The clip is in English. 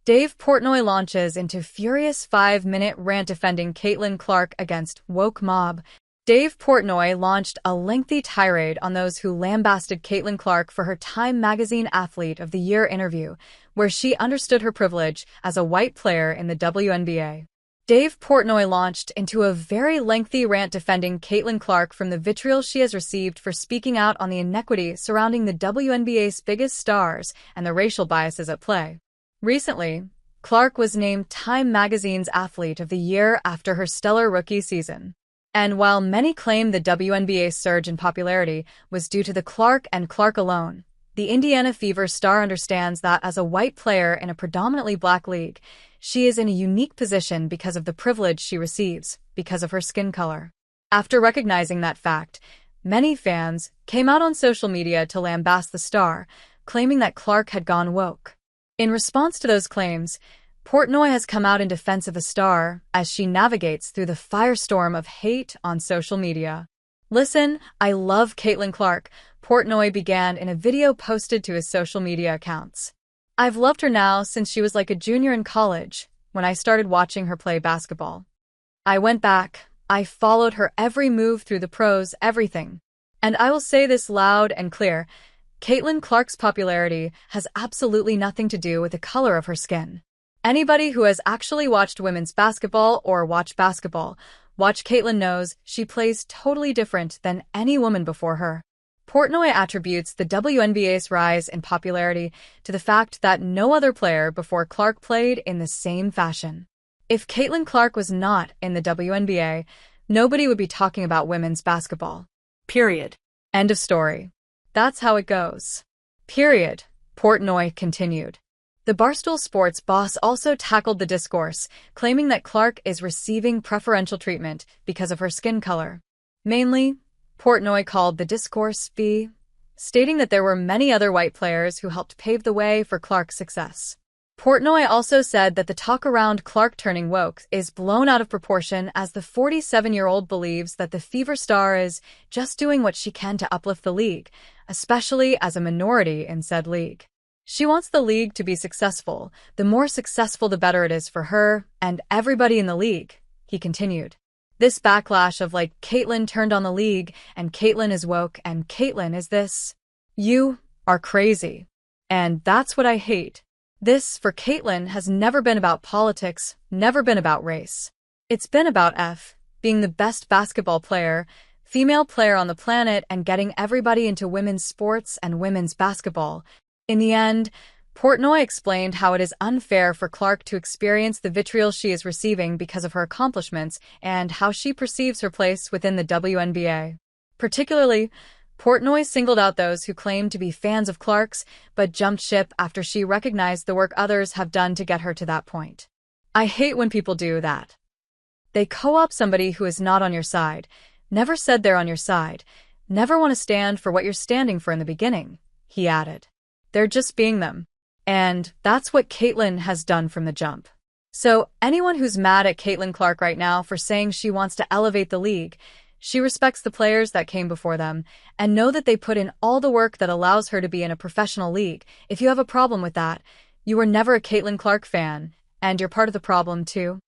Dave Portnoy launches into furious 5-minute rant defending Caitlin Clark against woke mob. Dave Portnoy launched a lengthy tirade on those who lambasted Caitlin Clark for her Time magazine Athlete of the Year interview, where she understood her privilege as a white player in the WNBA. Dave Portnoy launched into a very lengthy rant defending Caitlin Clark from the vitriol she has received for speaking out on the inequity surrounding the WNBA's biggest stars and the racial biases at play. Recently, Clark was named Time magazine's Athlete of the Year after her stellar rookie season. And while many claim the WNBA's surge in popularity was due to the Clark and Clark alone, the Indiana Fever star understands that as a white player in a predominantly black league, she is in a unique position because of the privilege she receives, because of her skin color. After recognizing that fact, many fans came out on social media to lambast the star, claiming that Clark had gone woke. In response to those claims, Portnoy has come out in defense of the star as she navigates through the firestorm of hate on social media. "Listen, I love Caitlin Clark," Portnoy began in a video posted to his social media accounts. "I've loved her now since she was like a junior in college, when I started watching her play basketball. I went back, I followed her every move through the pros, everything. And I will say this loud and clear, Caitlin Clark's popularity has absolutely nothing to do with the color of her skin. Anybody who has actually watched women's basketball or watch Caitlin knows she plays totally different than any woman before her." Portnoy attributes the WNBA's rise in popularity to the fact that no other player before Clark played in the same fashion. If Caitlin Clark was not in the WNBA, nobody would be talking about women's basketball. Period. End of story. That's how it goes. Period, Portnoy continued. The Barstool Sports boss also tackled the discourse, claiming that Clark is receiving preferential treatment because of her skin color. Mainly, Portnoy called the discourse "B," stating that there were many other white players who helped pave the way for Clark's success. Portnoy also said that the talk around Clark turning woke is blown out of proportion as the 47-year-old believes that the Fever star is just doing what she can to uplift the league, especially as a minority in said league. She wants the league to be successful. The more successful, the better it is for her and everybody in the league, he continued. This backlash of like Caitlin turned on the league and Caitlin is woke and Caitlin is this. You are crazy. And that's what I hate. This, for Caitlin, has never been about politics, never been about race. It's been about being the best basketball player, female player on the planet, and getting everybody into women's sports and women's basketball. In the end, Portnoy explained how it is unfair for Clark to experience the vitriol she is receiving because of her accomplishments and how she perceives her place within the WNBA. Particularly, Portnoy singled out those who claimed to be fans of Clark's but jumped ship after she recognized the work others have done to get her to that point. "I hate when people do that. They co-opt somebody who is not on your side, never said they're on your side, never want to stand for what you're standing for in the beginning," he added. "They're just being them. And that's what Caitlin has done from the jump. So anyone who's mad at Caitlin Clark right now for saying she wants to elevate the league, she respects the players that came before them and know that they put in all the work that allows her to be in a professional league. If you have a problem with that, you were never a Caitlin Clark fan, and you're part of the problem too."